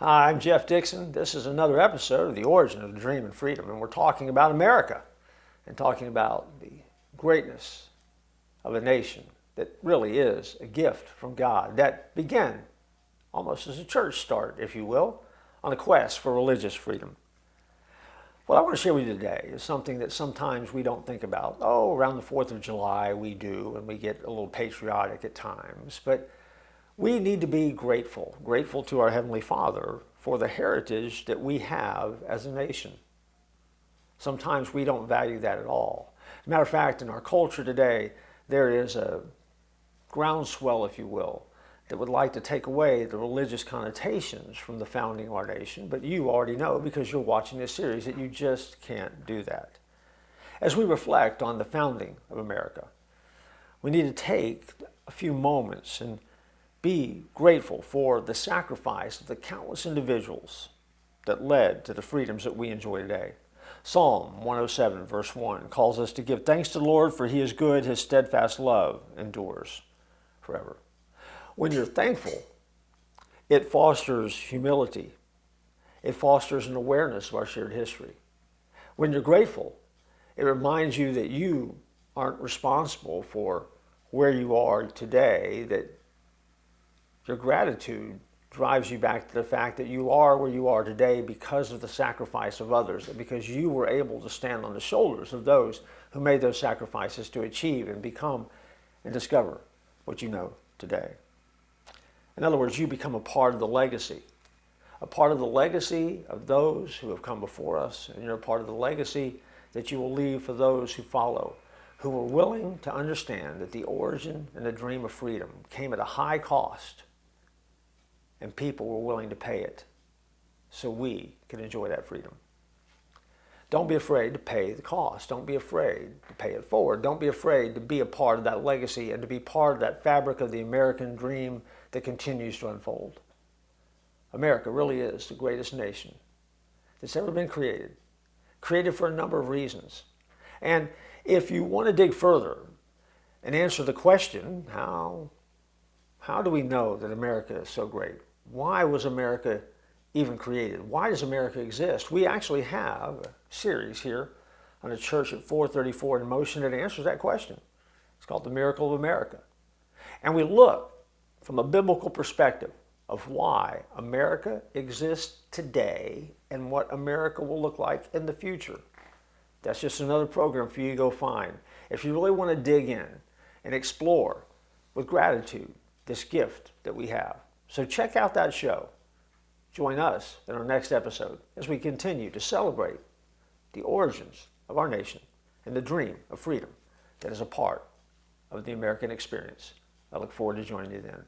Hi, I'm Jeff Dixon. This is another episode of The Origin of the Dream and Freedom, and we're talking about America and talking about the greatness of a nation that really is a gift from God that began almost as a church start, if you will, on a quest for religious freedom. What I want to share with you today is something that sometimes we don't think about. Oh, around the 4th of July we do, and we get a little patriotic at times, but we need to be grateful to our Heavenly Father for the heritage that we have as a nation. Sometimes we don't value that at all. As a matter of fact, in our culture today, there is a groundswell, if you will, that would like to take away the religious connotations from the founding of our nation, but you already know because you're watching this series that you just can't do that. As we reflect on the founding of America, we need to take a few moments and be grateful for the sacrifice of the countless individuals that led to the freedoms that we enjoy today. Psalm 107 verse 1 calls us to give thanks to the Lord, for He is good, His steadfast love endures forever. When you're thankful, it fosters humility. It fosters an awareness of our shared history. When you're grateful, it reminds you that you aren't responsible for where you are today, that your gratitude drives you back to the fact that you are where you are today because of the sacrifice of others, and because you were able to stand on the shoulders of those who made those sacrifices to achieve and become and discover what you know today. In other words, you become a part of the legacy of those who have come before us, and you're a part of the legacy that you will leave for those who follow, who were willing to understand that the origin and the dream of freedom came at a high cost, and people were willing to pay it so we could enjoy that freedom. Don't be afraid to pay the cost. Don't be afraid to pay it forward. Don't be afraid to be a part of that legacy and to be part of that fabric of the American dream that continues to unfold. America really is the greatest nation that's ever been created for a number of reasons. And if you want to dig further and answer the question, how do we know that America is so great? Why was America even created? Why does America exist? We actually have a series here on the Church at 434 in Motion that answers that question. It's called The Miracle of America. And we look from a biblical perspective of why America exists today and what America will look like in the future. That's just another program for you to go find. If you really want to dig in and explore with gratitude this gift that we have. So check out that show. Join us in our next episode as we continue to celebrate the origins of our nation and the dream of freedom that is a part of the American experience. I look forward to joining you then.